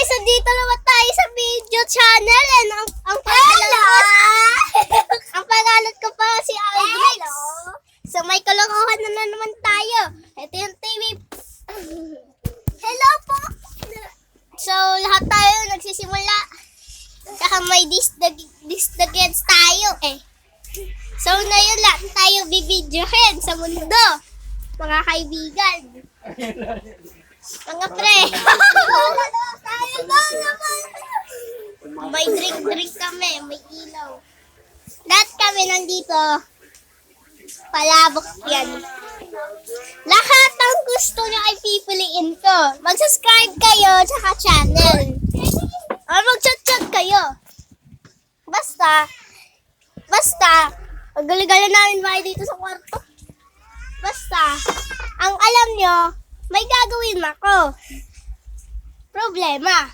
guys, nandito naman tayo sa video channel and ang pangalan ko pa si Alex. So may kalokohan na naman tayo. Ito yung TV. Hello po. So lahat tayo nagsisimula. Saka may this the kids tayo eh. So na yun lahat tayo bibidyohin sa mundo. Mga kaibigan. Mga pre. Tayo na naman. May drink kami. May ilaw. Lahat kami nandito. Palabok yan. Lahat ng gusto nyo ay pipiliin ko. Mag-subscribe kayo sa channel. O mag-chat-chat kayo. Basta, ang galing-galing namin bahay dito sa kwarto. Basta, ang alam nyo, may gagawin ako. Problema.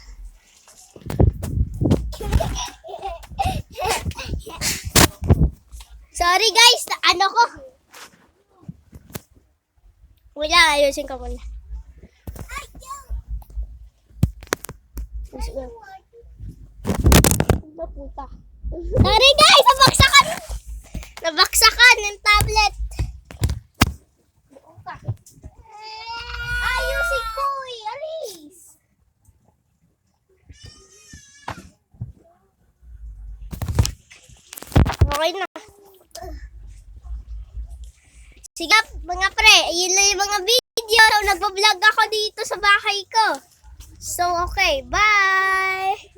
Sorry guys, ano ko? Wala, ayusin ko muna. Sorry guys, nabaksakan ng tablet. Ayusin ko eh, alis. Okay na. Sige mga pre, ayun na yung mga video. So, nagpa-vlog ako dito sa bahay ko. So, okay, bye!